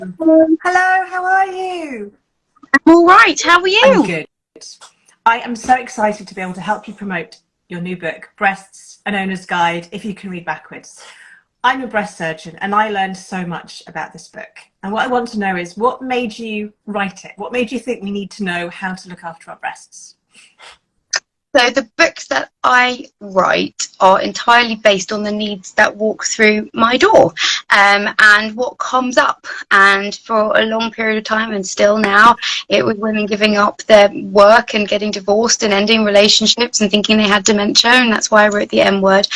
Hello, how are you? I'm all right. How are I'm you? good. I am so excited to be able to help you promote your new book, Breasts, an Owner's Guide, if you can read backwards. I'm a breast surgeon and I learned so much about this book. And what I want to know is what made you write it? What made you think we need to know how to look after our breasts? So the books that I write are entirely based on the needs that walk through my door, and what comes up. And for a long period of time, and still now, it was women giving up their work and getting divorced and ending relationships and thinking they had dementia, and that's why I wrote the M word.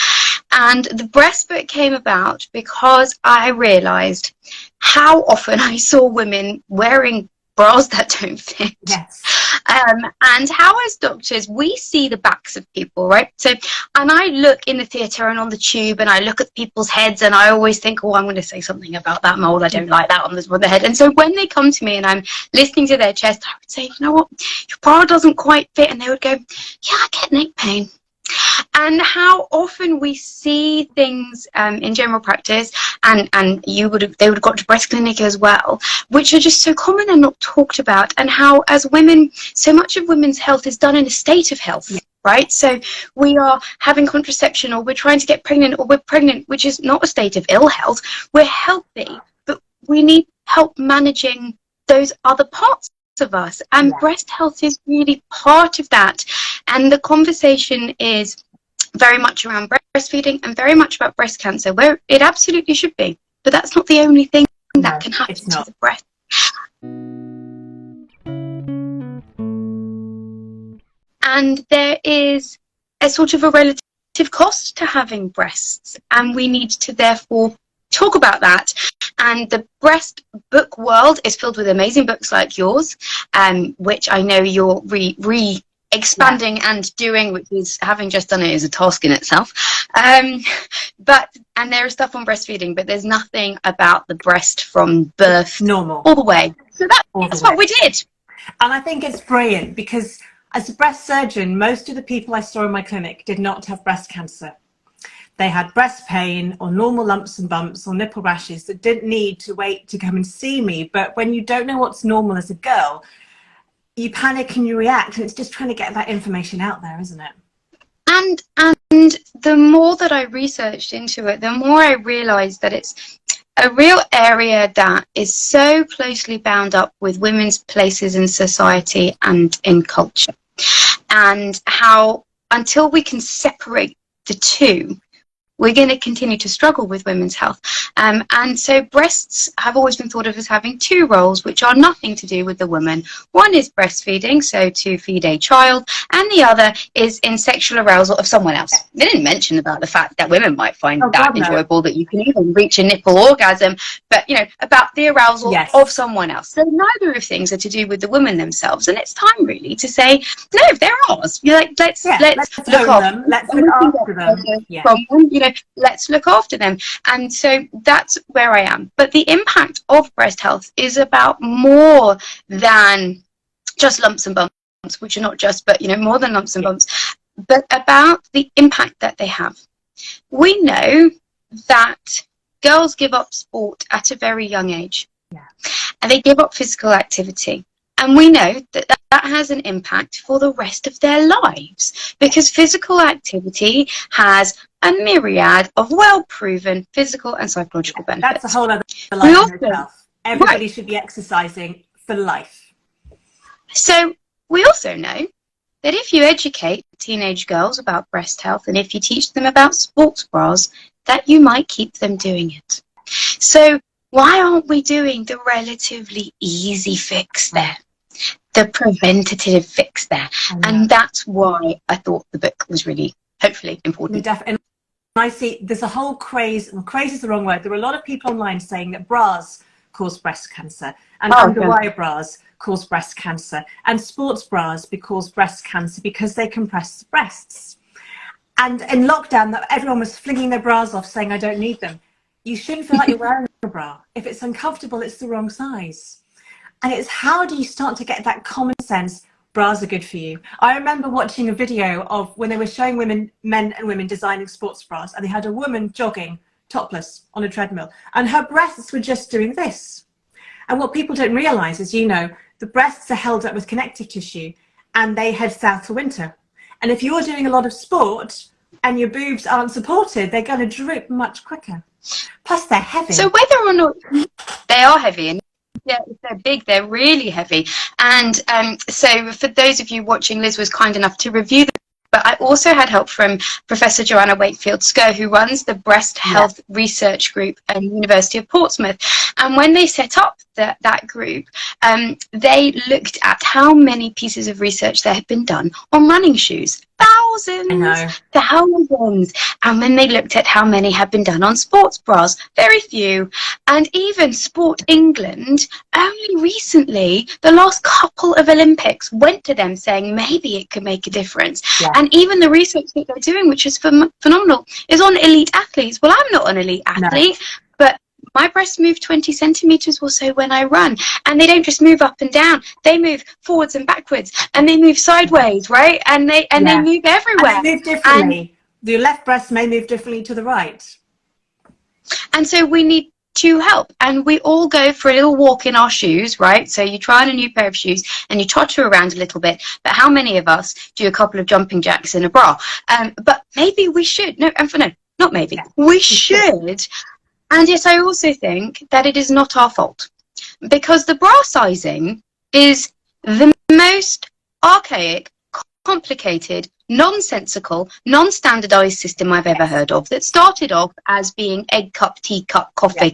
And the breast book came about because I realised how often I saw women wearing bras that don't fit. Yes. And how as doctors we see the backs of people, right? So, and I look in the theatre and on the tube and I look at people's heads and I always think, oh, I'm going to say something about that mole, I don't like that on the head. And so when they come to me and I'm listening to their chest, I would say, you know what, your bra doesn't quite fit. And they would go, yeah, I get neck pain. And how often we see things in general practice, and they would have got to breast clinic as well, which are just so common and not talked about. And how, as women, so much of women's health is done in a state of health. Yeah. Right, so we are having contraception, or we're trying to get pregnant, or we're pregnant, which is not a state of ill health. We're healthy, but we need help managing those other parts of us, and breast health is really part of that. And the conversation is very much around breastfeeding and very much about breast cancer, where it absolutely should be, but that's not the only thing that can happen to the breast. And there is a sort of a relative cost to having breasts, and we need to therefore talk about that. And the breast book world is filled with amazing books like yours, which I know you're expanding and doing, which is, having just done it, is a task in itself. And there is stuff on breastfeeding, but there's nothing about the breast from birth normal all the way. So that's what we did. And I think it's brilliant because as a breast surgeon, most of the people I saw in my clinic did not have breast cancer. They had breast pain or normal lumps and bumps or nipple rashes that didn't need to wait to come and see me. But when you don't know what's normal as a girl, you panic and you react, and it's just trying to get that information out there, isn't it? And the more that I researched into it, the more I realized that it's a real area that is so closely bound up with women's places in society and in culture, and how until we can separate the two, we're going to continue to struggle with women's health. And so breasts have always been thought of as having two roles, which are nothing to do with the woman. One is breastfeeding, so to feed a child, and the other is in sexual arousal of someone else. They didn't mention about the fact that women might find enjoyable, that you can even reach a nipple orgasm, but, you know, about the arousal of someone else. So neither of things are to do with the women themselves. And it's time really to say, no, they're ours. You're like, let's look after them. Let's look after them. You know, let's look after them. And so that's where I am. But the impact of breast health is about more than just lumps and bumps, which are not just, but, you know, more than lumps and bumps, but about the impact that they have. We know that girls give up sport at a very young age, and they give up physical activity. And we know that that has an impact for the rest of their lives, because physical activity has a myriad of well-proven physical and psychological benefits. That's a whole other life in itself. Everybody should be exercising for life. So we also know that if you educate teenage girls about breast health, and if you teach them about sports bras, that you might keep them doing it. So why aren't we doing the relatively easy fix there? The preventative fix there. And that's why I thought the book was really, hopefully, important. And I see there's a whole craze, and craze is the wrong word. There are a lot of people online saying that bras cause breast cancer, and underwire bras cause breast cancer, and sports bras cause breast cancer because they compress the breasts. And in lockdown, everyone was flinging their bras off saying, I don't need them. You shouldn't feel like you're wearing a bra. If it's uncomfortable, it's the wrong size. And it's how do you start to get that common sense, bras are good for you. I remember watching a video of when they were showing women, men and women designing sports bras, and they had a woman jogging topless on a treadmill, and her breasts were just doing this. And what people don't realize is, you know, the breasts are held up with connective tissue and they head south for winter. And if you're doing a lot of sport and your boobs aren't supported, they're going to droop much quicker. Plus, they're heavy. So whether or not they are heavy, and they're big, they're really heavy. And so for those of you watching, Liz was kind enough to review them. But I also had help from Professor Joanna Wakefield-Skur, who runs the Breast Health Research Group at the University of Portsmouth. And when they set up that group, they looked at how many pieces of research there had been done on running shoes. Thousands, thousands. And when they looked at how many had been done on sports bras, very few. And even Sport England, only recently, the last couple of Olympics, went to them saying maybe it could make a difference. Yeah. And even the research that they're doing, which is phenomenal, is on elite athletes. Well, I'm not an elite athlete, but my breasts move 20 centimeters or so when I run, and they don't just move up and down, they move forwards and backwards, and they move sideways, right? And they move everywhere. And they move differently. The left breast may move differently to the right. And so we need to help, and we all go for a little walk in our shoes, right? So you try on a new pair of shoes and you totter around a little bit, but how many of us do a couple of jumping jacks in a bra? But maybe we should. Not maybe. We should. And yet I also think that it is not our fault, because the bra sizing is the most archaic, complicated, nonsensical, non-standardized system I've ever heard of, that started off as being egg cup, tea cup, coffee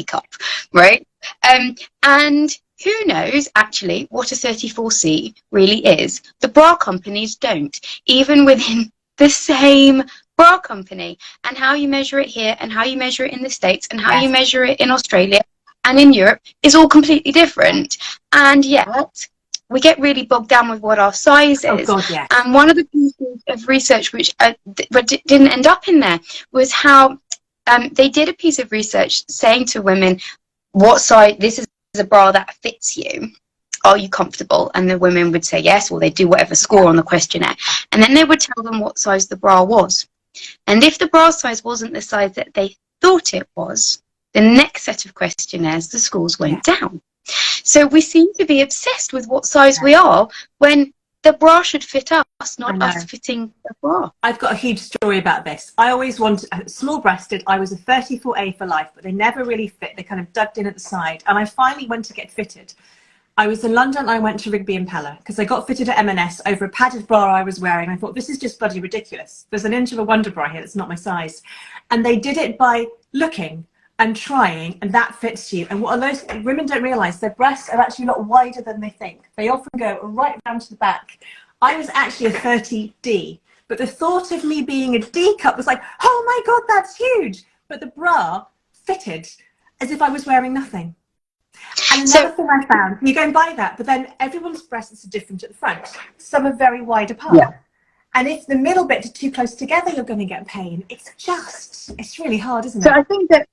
cup, right? And who knows actually what a 34C really is? The bra companies don't, even within the same bra company. And how you measure it here and how you measure it in the States and how you measure it in Australia and in Europe is all completely different. And yet we get really bogged down with what our size is. Oh God, yeah. And one of the pieces of research which didn't end up in there was how they did a piece of research saying to women, what size, this is a bra that fits you. Are you comfortable? And the women would say yes, or they'd do whatever score on the questionnaire. And then they would tell them what size the bra was. And if the bra size wasn't the size that they thought it was, the next set of questionnaires, the scores went down. So we seem to be obsessed with what size we are, when the bra should fit us, not us fitting the bra. I've got a huge story about this. I always wanted, small-breasted, I was a 34A for life, but they never really fit. They kind of dug in at the side. And I finally went to get fitted. I was in London, I went to Rigby and Peller, because I got fitted at M&S over a padded bra I was wearing. I thought, this is just bloody ridiculous. There's an inch of a wonder bra here, that's not my size. And they did it by looking and trying, and that fits you. And what most women don't realise, their breasts are actually a lot wider than they think. They often go right round to the back. I was actually a 30D, but the thought of me being a D cup was like, oh my God, that's huge. But the bra fitted as if I was wearing nothing. And another thing I found, you go and buy that, but then everyone's breasts are different at the front. Some are very wide apart. Yeah. And if the middle bits are too close together, you're going to get pain. It's really hard, isn't it? So I think that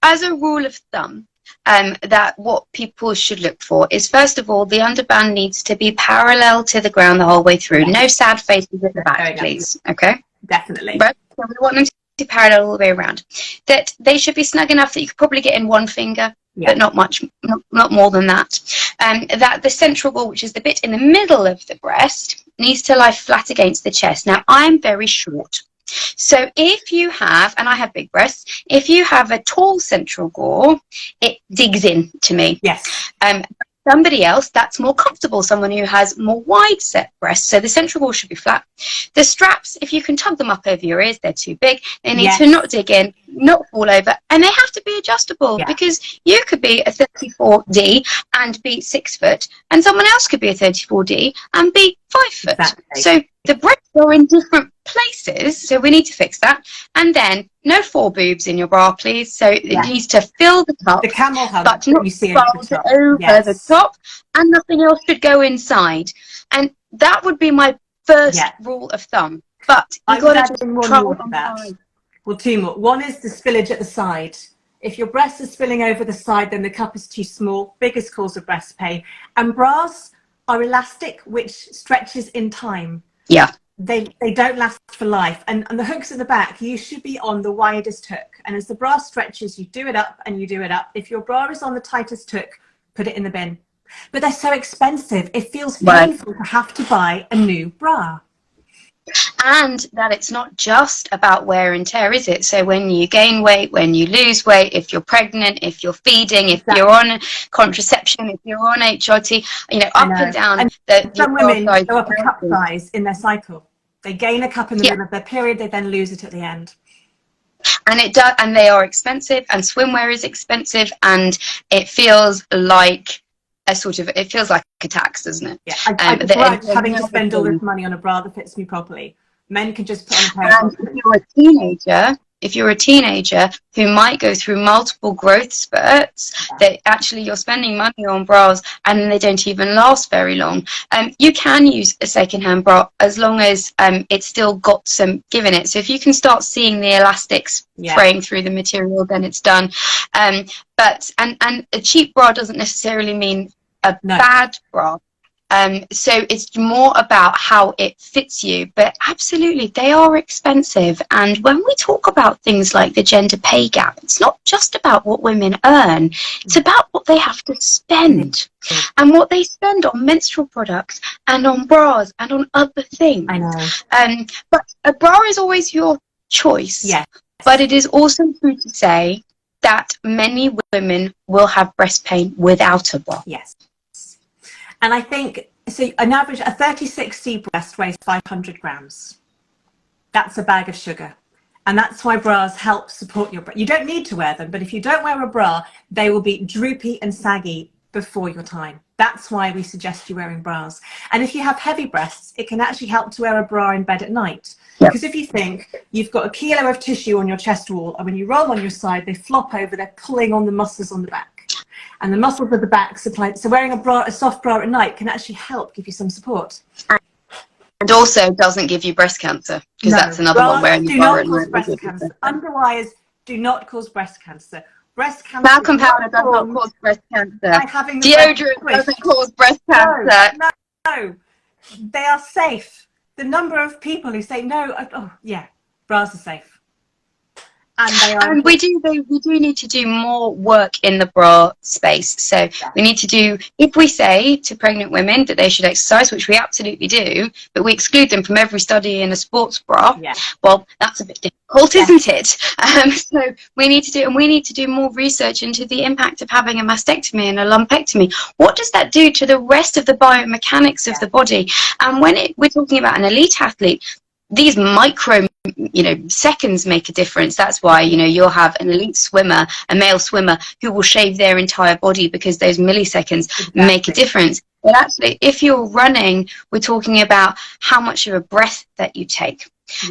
as a rule of thumb, that what people should look for is, first of all, the underband needs to be parallel to the ground the whole way through. Yes. No sad faces at the back, please. Okay? Definitely. But so we want them to be parallel all the way around. That they should be snug enough that you could probably get in one finger. Yeah. But not much, not more than that. That the central wall, which is the bit in the middle of the breast, needs to lie flat against the chest. Now, I'm very short. So if you have, and I have big breasts, if you have a tall central gore, it digs in to me. Yes. Somebody else, that's more comfortable, someone who has more wide set breasts. So the central wall should be flat. The straps, if you can tug them up over your ears, they're too big. They need to not dig in, not fall over, and they have to be adjustable, because you could be a 34D and be 6 foot, and someone else could be a 34D and be 5 foot. Exactly. So the breasts are in different places, so we need to fix that. And then no fore boobs in your bra, please. So it needs to fill the top, the camel hug, but not you see over the top, and nothing else should go inside. And that would be my first rule of thumb. But you've got to try on that. Well, two more. One is the spillage at the side. If your breasts are spilling over the side, then the cup is too small, biggest cause of breast pain. And bras are elastic, which stretches in time. Yeah. They don't last for life. And the hooks at the back, you should be on the widest hook. And as the bra stretches, you do it up and you do it up. If your bra is on the tightest hook, put it in the bin. But they're so expensive. It feels painful to have to buy a new bra. And that it's not just about wear and tear, is it? So when you gain weight, when you lose weight, if you're pregnant, if you're feeding, if you're on contraception, if you're on HRT, you know, up and down. And some women go up a cup size in their cycle. They gain a cup in the middle of their period, they then lose it at the end. And it does, and they are expensive, and swimwear is expensive, and it feels like a sort of, it feels like a tax, doesn't it? Yeah, I begrudge having to spend all this money on a bra that fits me properly. Men can just put on a pair of bras. If you're a teenager who might go through multiple growth spurts, that actually you're spending money on bras and they don't even last very long. You can use a secondhand bra as long as it's still got some give in it. So if you can start seeing the elastics fraying through the material, then it's done. But a cheap bra doesn't necessarily mean a bad bra. So it's more about how it fits you, but absolutely they are expensive. And when we talk about things like the gender pay gap, it's not just about what women earn, it's about what they have to spend and what they spend on menstrual products and on bras and on other things. I know. But a bra is always your choice. Yeah. But it is also true to say that many women will have breast pain without a bra. Yes. And I think, so an average, a 30-60 breast weighs 500 grams. That's a bag of sugar. And that's why bras help support your breast. You don't need to wear them, but if you don't wear a bra, they will be droopy and saggy before your time. That's why we suggest you wearing bras. And if you have heavy breasts, it can actually help to wear a bra in bed at night. Because if you think you've got a kilo of tissue on your chest wall, and when you roll on your side, they flop over, they're pulling on the muscles on the back. And the muscles of the back supply, so wearing a soft bra at night can actually help give you some support. And also doesn't give you breast cancer, because that's another one wearing the bra at night. Breast cancer. Underwires do not cause breast cancer. Breast cancer. Talcum powder does not cause breast cancer. Deodorant doesn't cause breast cancer. No, they are safe. The number of people who say no, bras are safe. And we do need to do more work in the bra space. So we need to do, if we say to pregnant women that they should exercise, which we absolutely do, but we exclude them from every study in a sports bra, well, that's a bit difficult, isn't it? So we need to do more research into the impact of having a mastectomy and a lumpectomy. What does that do to the rest of the biomechanics of the body? And when we're talking about an elite athlete, these micro seconds make a difference. That's why you'll have an elite swimmer, a male swimmer, who will shave their entire body because those milliseconds make a difference. But actually, if you're running, we're talking about how much of a breath that you take.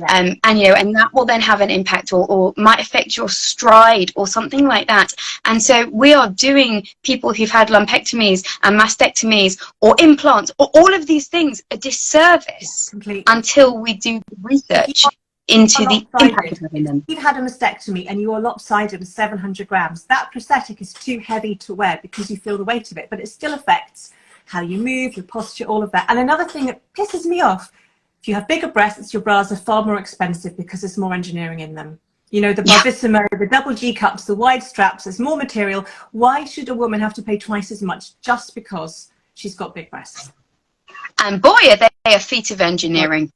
And that will then have an impact or might affect your stride or something like that. And so we are doing people who've had lumpectomies and mastectomies or implants or all of these things a disservice until we do research into the impact of having them. If you've had a mastectomy and you are lopsided with 700 grams, that prosthetic is too heavy to wear because you feel the weight of it, but it still affects how you move, your posture, all of that. And another thing that pisses me off, if you have bigger breasts, your bras are far more expensive because there's more engineering in them. The Bravissimo, the double G cups, the wide straps, there's more material. Why should a woman have to pay twice as much just because she's got big breasts? And boy, are they a feat of engineering.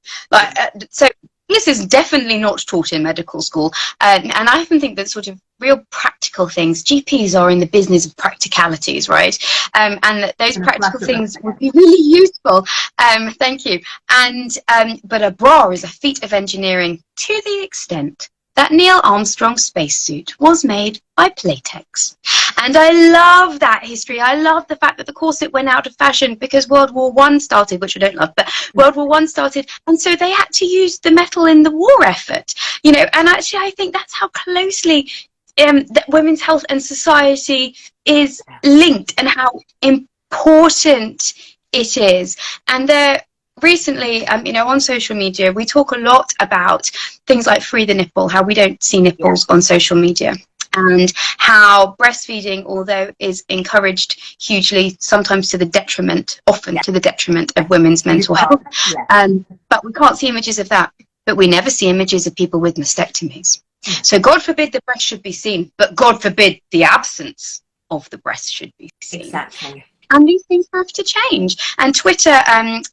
So this is definitely not taught in medical school. And I often think that sort of real practical things, GPs are in the business of practicalities, right? And that those practical things would be really useful. Thank you. But a bra is a feat of engineering to the extent that Neil Armstrong's spacesuit was made by Playtex. And I love that history. I love the fact that the corset went out of fashion because World War I started, which I don't love, but World War I started. And so they had to use the metal in the war effort, and actually I think that's how closely that women's health and society is linked and how important it is. And recently, on social media, we talk a lot about things like free the nipple, how we don't see nipples on social media, and how breastfeeding, although is encouraged hugely, sometimes to the detriment, often to the detriment of women's mental health. But we can't see images of that, but we never see images of people with mastectomies. So God forbid the breast should be seen, but God forbid the absence of the breast should be seen. Exactly. And these things have to change. And Twitter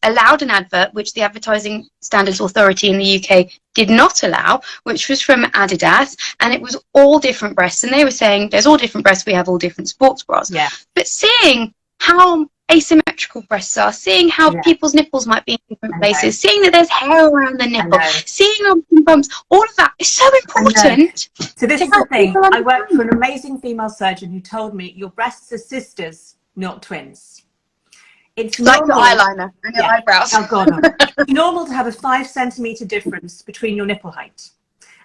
allowed an advert, which the Advertising Standards Authority in the UK did not allow, which was from Adidas. And it was all different breasts. And they were saying, there's all different breasts, we have all different sports bras. Yeah. But seeing how asymmetrical breasts are, seeing how people's nipples might be in different places, seeing that there's hair around the nipple, seeing lumps and bumps, all of that is so important. So this is the thing. I worked for an amazing female surgeon who told me your breasts are sisters, not twins. It's like normal, your eyeliner and your eyebrows. Oh God, no. It's normal to have a 5 centimeter difference between your nipple height.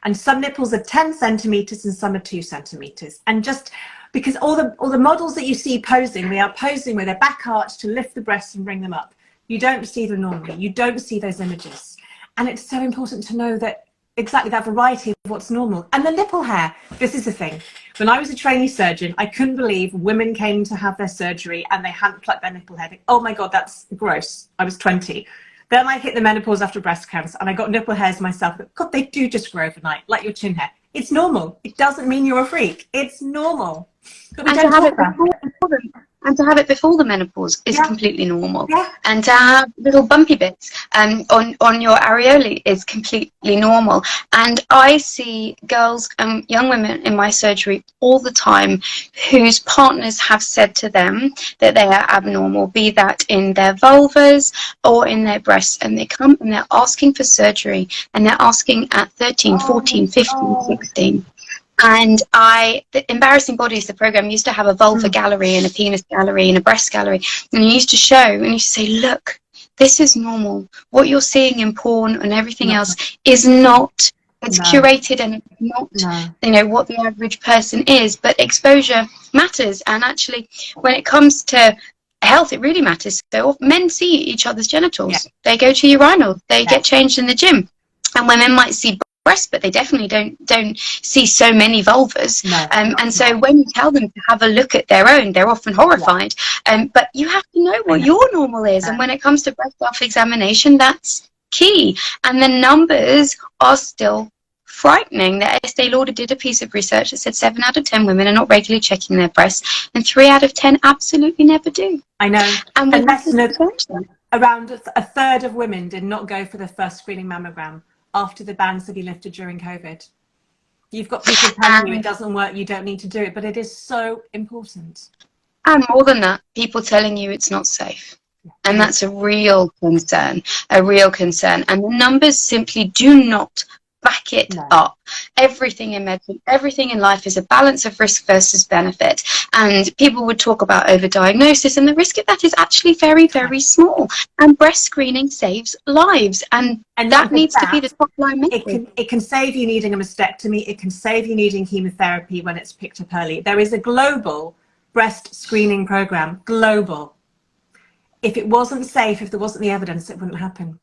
And some nipples are 10 centimeters and some are 2 centimeters. And just because all the models that you see posing, they are posing with their back arched to lift the breasts and bring them up. You don't see them normally. You don't see those images. And it's so important to know that exactly that variety of what's normal. And the nipple hair, this is the thing. When I was a trainee surgeon, I couldn't believe women came to have their surgery and they hadn't plucked their nipple hair. Oh my God, that's gross. I was 20. Then I hit the menopause after breast cancer and I got nipple hairs myself. God, they do just grow overnight, like your chin hair. It's normal. It doesn't mean you're a freak. It's normal. But we don't talk about it. And to have it before the menopause is completely normal. Yeah. And to have little bumpy bits on your areolae is completely normal. And I see girls and young women in my surgery all the time whose partners have said to them that they are abnormal, be that in their vulvas or in their breasts. And they come and they're asking for surgery. And they're asking at 13, 14, 15, 16. And the Embarrassing Bodies, the program, used to have a vulva gallery and a penis gallery and a breast gallery. And you used to show and you say, look, this is normal. What you're seeing in porn and everything else is not, it's curated and it's not, you know, what the average person is. But exposure matters. And actually, when it comes to health, it really matters. So men see each other's genitals. Yeah. They go to urinals. They get changed in the gym. And women might see breasts, but they definitely don't see so many vulvas. And so when you tell them to have a look at their own, they're often horrified. But you have to know what your normal is. And when it comes to breast self-examination, that's key. And the numbers are still frightening. The Estee Lauder did a piece of research that said 7 out of 10 women are not regularly checking their breasts, and 3 out of 10 absolutely never do. I know. And around a third of women did not go for their first screening mammogram after the bans have been lifted during COVID. You've got people telling you it doesn't work, you don't need to do it, but it is so important. And more than that, people telling you it's not safe. And that's a real concern, a real concern. And the numbers simply do not back it up. Everything in medicine, everything in life is a balance of risk versus benefit. And people would talk about overdiagnosis, and the risk of that is actually very, very small. And breast screening saves lives. And that needs to be the top line message. It can save you needing a mastectomy. It can save you needing chemotherapy when it's picked up early. There is a global breast screening program, global. If it wasn't safe, if there wasn't the evidence, it wouldn't happen.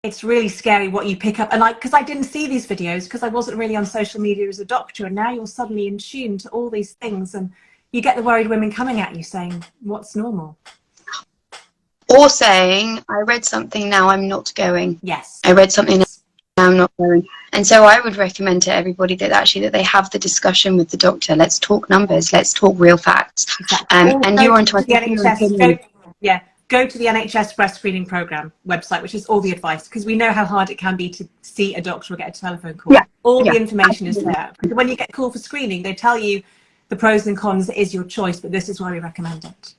It's really scary what you pick up. And because I didn't see these videos because I wasn't really on social media as a doctor, and now you're suddenly in tune to all these things, and you get the worried women coming at you saying, what's normal? Or saying, I read something, now I'm not going. Yes. I read something, now I'm not going. And so I would recommend to everybody that actually that they have the discussion with the doctor. Let's talk numbers. Let's talk real facts. Exactly. And you're onto the NHS. Go to the NHS breast screening program website, which is all the advice, because we know how hard it can be to see a doctor or get a telephone call. All the information is there. When you get called for screening, they tell you the pros and cons. It is your choice, but this is why we recommend it.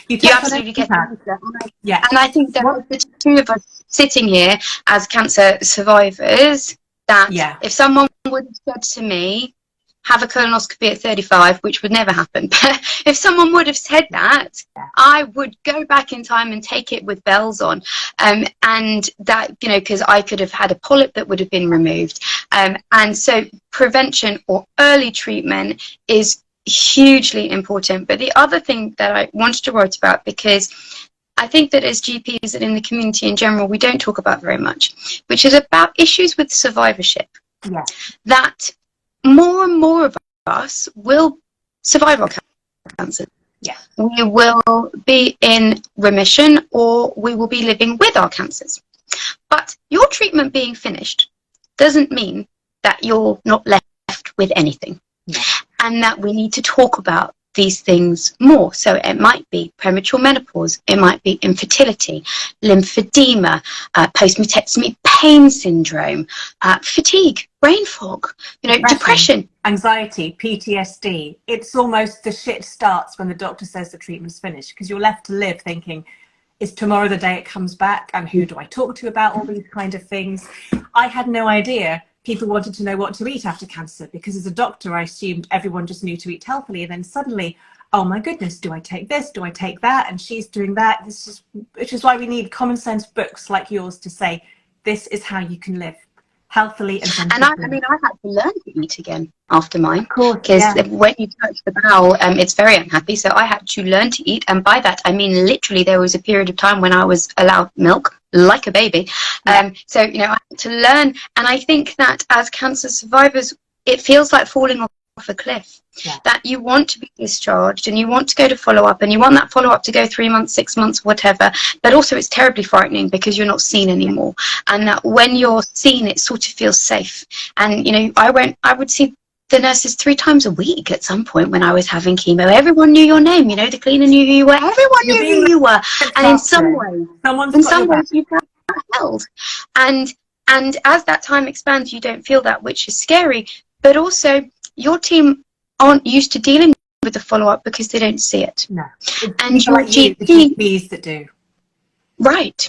You absolutely get that. Yeah. And I think that the two of us sitting here as cancer survivors, that if someone would have said to me, have a colonoscopy at 35, which would never happen. But if someone would have said that, I would go back in time and take it with bells on. And that, you know, because I could have had a polyp that would have been removed. And so prevention or early treatment is hugely important. But the other thing that I wanted to write about, because I think that as GPs and in the community in general, we don't talk about very much, which is about issues with survivorship. That more and more of us will survive our cancer. We will be in remission, or we will be living with our cancers. But your treatment being finished doesn't mean that you're not left with anything. and that we need to talk about these things more. So it might be premature menopause, it might be infertility, lymphedema, post-mastectomy pain syndrome, fatigue, brain fog, depression, anxiety, PTSD. It's almost the shit starts when the doctor says the treatment's finished, because you're left to live thinking, is tomorrow the day it comes back? And who do I talk to about all these kind of things? I had no idea people wanted to know what to eat after cancer, because as a doctor, I assumed everyone just knew to eat healthily. And then suddenly, oh my goodness, do I take this? Do I take that? And she's doing that. Which is why we need common sense books like yours to say, this is how you can live healthily and I mean, I had to learn to eat again after mine, because when you touch the bowel, it's very unhappy. So I had to learn to eat, and by that I mean literally there was a period of time when I was allowed milk like a baby. So I had to learn, and I think that as cancer survivors, it feels like falling off a cliff. That you want to be discharged and you want to go to follow-up, and you want that follow-up to go 3 months, 6 months, whatever, but also it's terribly frightening because you're not seen anymore, and that when you're seen it sort of feels safe. And I would see the nurses 3 times a week at some point when I was having chemo. Everyone knew your name, the cleaner knew who you were, everyone knew who you were, and in some ways you felt held, and as that time expands you don't feel that, which is scary. But also your team aren't used to dealing with the follow-up because they don't see it. No. And your like GPs that do. Right.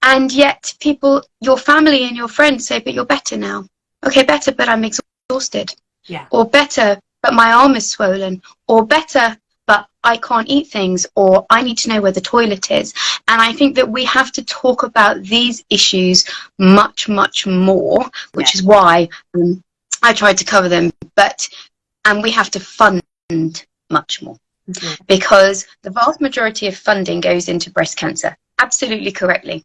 And yet people, your family and your friends say, but you're better now. Okay, better, but I'm exhausted. Yeah. Or better, but my arm is swollen. Or better, but I can't eat things. Or I need to know where the toilet is. And I think that we have to talk about these issues much, much more, which is why I tried to cover them, and we have to fund much more, because the vast majority of funding goes into breast cancer. Absolutely correctly.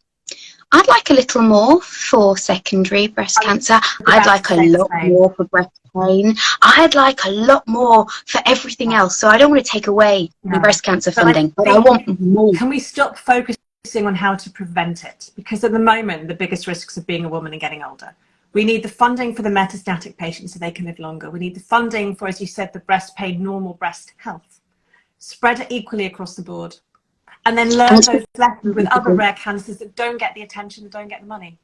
I'd like a little more for secondary breast cancer. I'd like a lot more for breast pain. I'd like a lot more for everything else. So I don't want to take away the breast cancer funding, but I want more. Can we stop focusing on how to prevent it? Because at the moment, the biggest risks of being a woman and getting older. We need the funding for the metastatic patients so they can live longer. We need the funding for, as you said, the breast pain, normal breast health. Spread it equally across the board. And then learn those lessons with other rare cancers that don't get the attention, that don't get the money.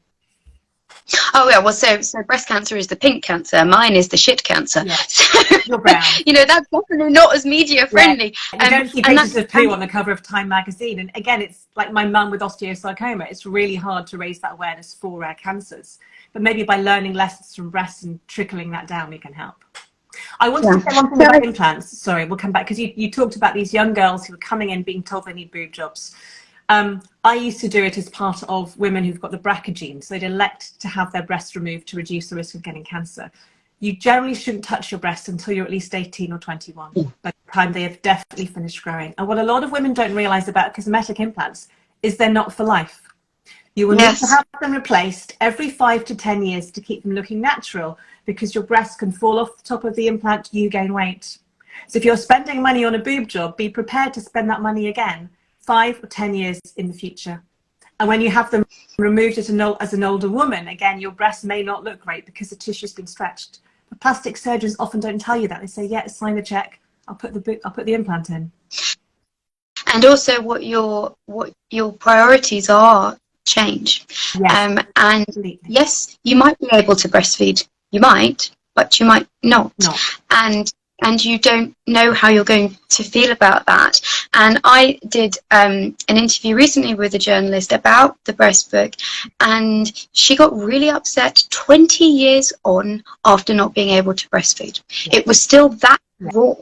Oh yeah, well, so breast cancer is the pink cancer. Mine is the shit cancer. Yeah. So, you're brown. That's definitely not as media friendly. Yeah. You don't see pictures of poo on the cover of Time magazine. And again, it's like my mum with osteosarcoma. It's really hard to raise that awareness for rare cancers. But maybe by learning lessons from breast and trickling that down, we can help. I wanted to say one thing about implants. Sorry, we'll come back, because you talked about these young girls who are coming in being told they need boob jobs. I used to do it as part of women who've got the BRCA gene, so they'd elect to have their breasts removed to reduce the risk of getting cancer. You generally shouldn't touch your breasts until you're at least 18 or 21, by the time they have definitely finished growing. And what a lot of women don't realise about cosmetic implants is they're not for life. You will need to have them replaced every 5 to 10 years to keep them looking natural, because your breasts can fall off the top of the implant, you gain weight. So if you're spending money on a boob job, be prepared to spend that money again 5 or 10 years in the future. And when you have them removed as an older woman, again, your breasts may not look great because the tissue's been stretched. But plastic surgeons often don't tell you that. They say, yeah, sign the check, I'll put the implant in. And also what your priorities are change. Yes, and absolutely. Yes, you might be able to breastfeed, you might, but you might not. And you don't know how you're going to feel about that. And I did an interview recently with a journalist about the breast book, and she got really upset 20 years on after not being able to breastfeed. It was still that raw.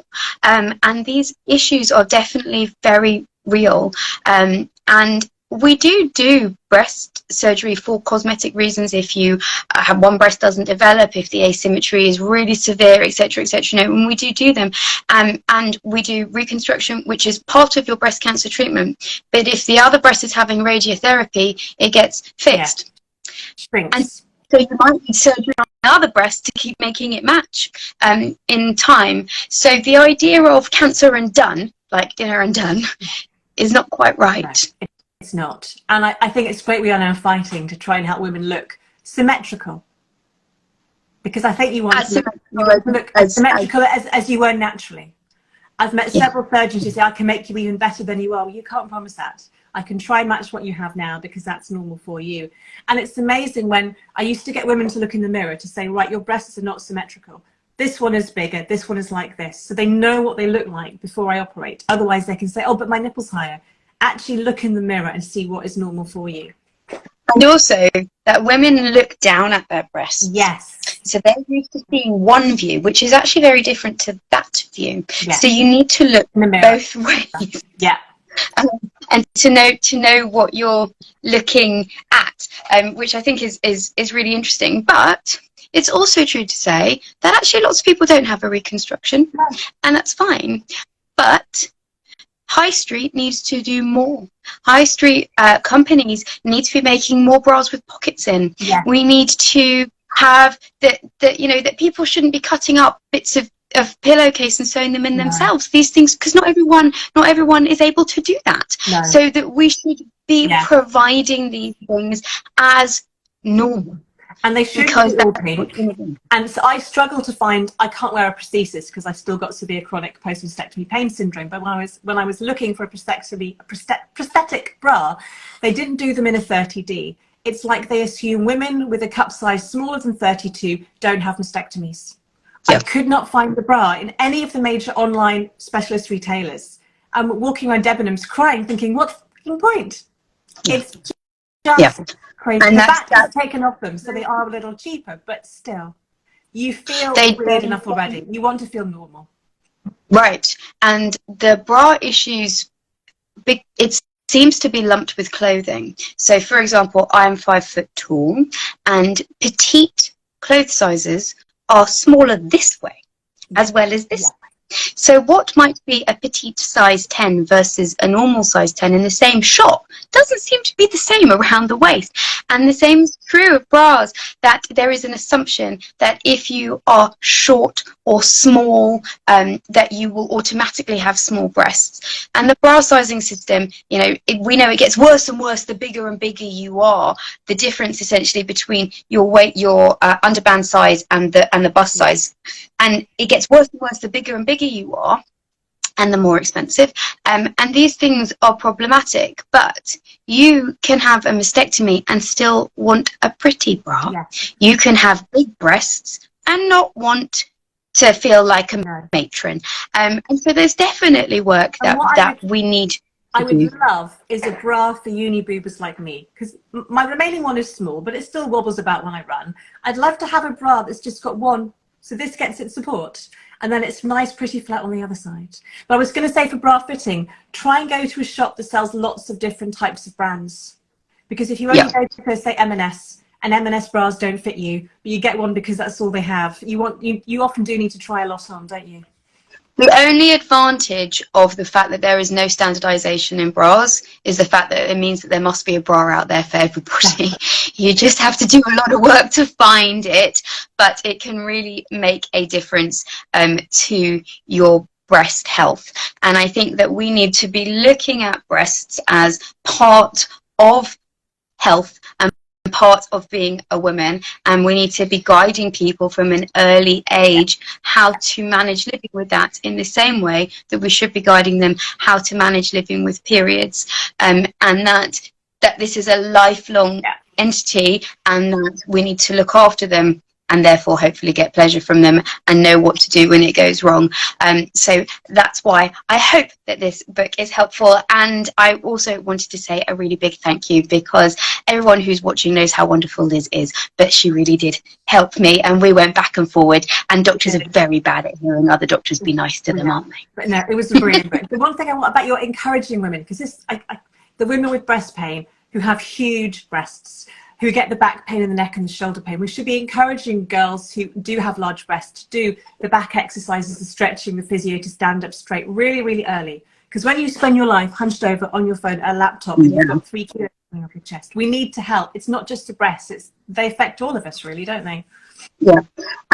And these issues are definitely very real. And we do breast surgery for cosmetic reasons. If you have one breast doesn't develop, if the asymmetry is really severe, etc., etc. And we do them, and we do reconstruction, which is part of your breast cancer treatment. But if the other breast is having radiotherapy, it gets fixed. Shrinks. And so you might need surgery on the other breast to keep making it match in time. So the idea of cancer and done, like dinner and done, is not quite right. No. It's not. And I think it's great we are now fighting to try and help women look symmetrical. because I think you want as to look as as symmetrical as you were naturally. I've met several surgeons who say, I can make you even better than you are. Well, you can't promise that. I can try and match what you have now because that's normal for you. And it's amazing when I used to get women to look in the mirror to say, right, your breasts are not symmetrical. This one is bigger, this one is like this. So they know what they look like before I operate. Otherwise they can say, oh, but my nipple's higher. Actually look in the mirror and see what is normal for you. And also that women look down at their breasts. Yes. So they're used to seeing one view, which is actually very different to that view. Yes. So you need to look in the mirror. Both ways. Yeah. And to know what you're looking at, which I think is really interesting. But it's also true to say that actually lots of people don't have a reconstruction, and that's fine. But High Street needs to do more. High Street companies need to be making more bras with pockets in. Yeah. We need to have that that people shouldn't be cutting up bits of pillowcase and sewing them in themselves. These things, because not everyone is able to do that. No. So that we should be providing these things as normal. And they should be. And so I struggle to find, I can't wear a prosthesis because I've still got severe chronic post-mastectomy pain syndrome. But when I was looking for a prosthetic bra, they didn't do them in a 30D. It's like they assume women with a cup size smaller than 32 don't have mastectomies. Yep. I could not find the bra in any of the major online specialist retailers. I'm walking around Debenhams crying, thinking, what's the point? It's just crazy. And the back is taken off them, so they are a little cheaper, but still, you feel weird enough already. You want to feel normal. Right. And the bra issues, it seems to be lumped with clothing. So, for example, I'm 5 foot tall, and petite clothes sizes are smaller this way as well as this way. So what might be a petite size 10 versus a normal size 10 in the same shop doesn't seem to be the same around the waist. And the same is true of bras, that there is an assumption that if you are short or small, that you will automatically have small breasts. And the bra sizing system, we know it gets worse and worse the bigger and bigger you are. The difference essentially between your weight, your underband size and the bust size. And it gets worse and worse the bigger and bigger you are, and the more expensive. And these things are problematic, but you can have a mastectomy and still want a pretty bra. Yeah. You can have big breasts and not want to feel like a matron. And so there's definitely work that we need to I would love is a bra for uni boobers like me, because my remaining one is small, but it still wobbles about when I run. I'd love to have a bra that's just got one, so this gets its support, and then it's nice, pretty flat on the other side. But I was going to say, for bra fitting, try and go to a shop that sells lots of different types of brands. Because if you only go to, say, M&S, and M&S bras don't fit you, but you get one because that's all they have, you often do need to try a lot on, don't you? The only advantage of the fact that there is no standardization in bras is the fact that it means that there must be a bra out there for everybody. You just have to do a lot of work to find it, but it can really make a difference to your breast health. And I think that we need to be looking at breasts as part of health and part of being a woman, and we need to be guiding people from an early age how to manage living with that, in the same way that we should be guiding them how to manage living with periods, and that this is a lifelong entity, and that we need to look after them and therefore hopefully get pleasure from them and know what to do when it goes wrong. So that's why I hope that this book is helpful. And I also wanted to say a really big thank you, because everyone who's watching knows how wonderful Liz is, but she really did help me, and we went back and forward, and doctors are very bad at hearing other doctors be nice to them, aren't they? But no, it was a brilliant book. The one thing I want about your encouraging women, because the women with breast pain who have huge breasts, who get the back pain and the neck and the shoulder pain, we should be encouraging girls who do have large breasts to do the back exercises, the stretching, the physio, to stand up straight really, really early. Because when you spend your life hunched over on your phone, a laptop, and you've got 3 kilos coming off your chest, we need to help. It's not just the breasts, they affect all of us really, don't they? Yeah.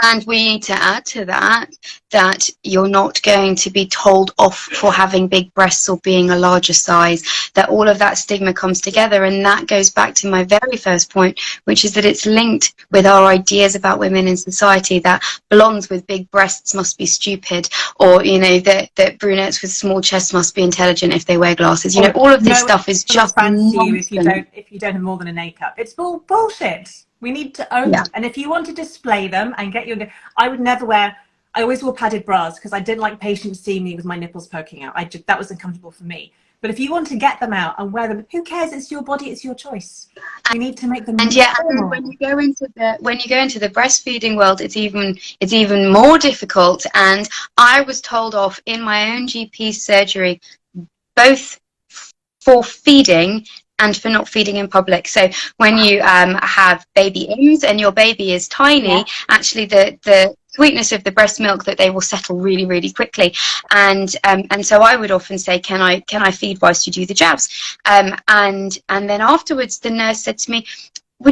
And we need to add to that that you're not going to be told off for having big breasts or being a larger size, that all of that stigma comes together. And that goes back to my very first point, which is that it's linked with our ideas about women in society, that blondes with big breasts must be stupid, or, you know, that brunettes with small chests must be intelligent if they wear glasses. You know, all of this stuff is just fancy you nonsense. if you don't have more than an A cup. It's all bullshit. We need to own them. And if you want to display them and get your, I would never wear, I always wore padded bras because I didn't like patients seeing me with my nipples poking out. That was uncomfortable for me. But if you want to get them out and wear them, who cares? It's your body, it's your choice. We need to make them. And yeah, and when you go into the breastfeeding world, it's even more difficult. And I was told off in my own GP surgery, both for feeding and for not feeding in public. So when you have baby Ims and your baby is tiny, actually the sweetness of the breast milk, that they will settle really, really quickly. And so I would often say, can I feed whilst you do the jabs? And then afterwards the nurse said to me,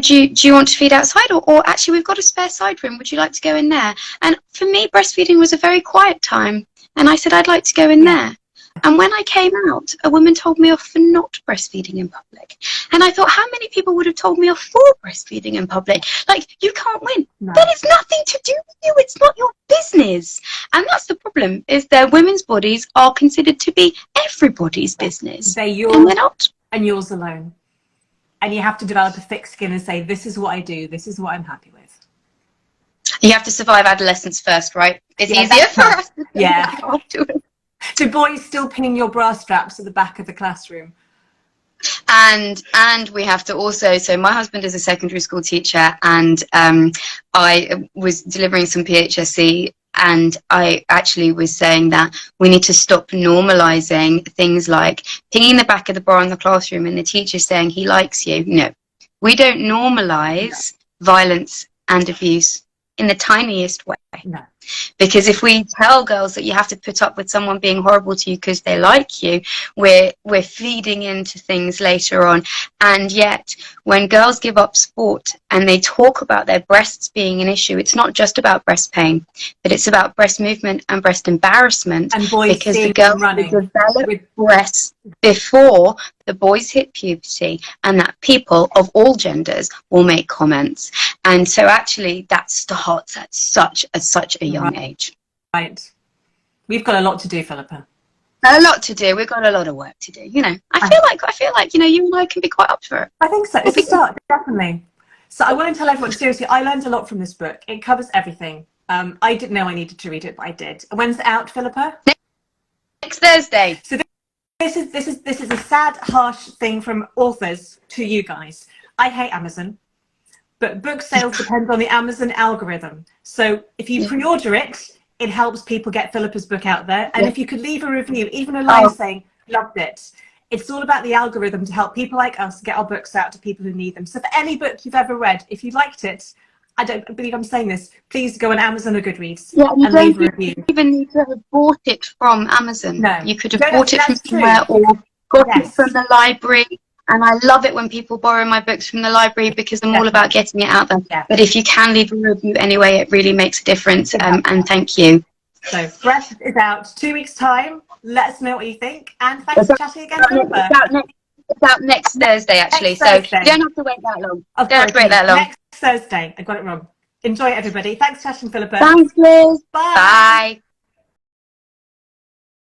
do you want to feed outside, or actually we've got a spare side room, would you like to go in there? And for me, breastfeeding was a very quiet time, and I said I'd like to go in there. And when I came out, a woman told me off for not breastfeeding in public. And I thought, how many people would have told me off for breastfeeding in public? Like, you can't win. No. That is nothing to do with you. It's not your business. And that's the problem, is that women's bodies are considered to be everybody's business. They're yours, and they're not. And yours alone. And you have to develop a thick skin and say, this is what I do. This is what I'm happy with. You have to survive adolescence first, right? It's easier for us to do that afterwards. Do boys still pin your bra straps at the back of the classroom? And we have to also, so my husband is a secondary school teacher, and I was delivering some PHSE, and I actually was saying that we need to stop normalizing things like pinging the back of the bra in the classroom and the teacher saying he likes you. No, we don't normalize violence and abuse in the tiniest way. No. Because if we tell girls that you have to put up with someone being horrible to you because they like you, we're feeding into things later on. And yet, when girls give up sport and they talk about their breasts being an issue, it's not just about breast pain, but it's about breast movement and breast embarrassment. And boys, because the girls develop breasts before the boys hit puberty, and that people of all genders will make comments. And so actually that starts at such a young age. Right. We've got a lot to do, Philippa. A lot to do. We've got a lot of work to do. You know, I feel like, you know, you and I can be quite up for it. I think so. It's a start, definitely. So I want to tell everyone, seriously, I learned a lot from this book. It covers everything. I didn't know I needed to read it, but I did. When's it out, Philippa? Next Thursday. So this is a sad, harsh thing from authors to you guys. I hate Amazon, but book sales depend on the Amazon algorithm. So if you pre-order it, it helps people get Philippa's book out there. And if you could leave a review, even a line saying, loved it. It's all about the algorithm to help people like us get our books out to people who need them. So for any book you've ever read, if you liked it, I don't believe I'm saying this, please go on Amazon or Goodreads and leave a review. You even need to have bought it from Amazon. No. You could have bought it from somewhere or got it from the library. And I love it when people borrow my books from the library because I'm all about getting it out there. Yeah. But if you can leave a review anyway, it really makes a difference. And thank you. So Breath is out 2 weeks' time. Let us know what you think. And thanks for chatting again, Philippa. It's out next Thursday, actually. So you don't have to wait that long. Don't have to wait that long. Next Thursday. I got it wrong. Enjoy it, everybody. Thanks for chatting, Philippa. Thanks, Liz. Bye. Bye.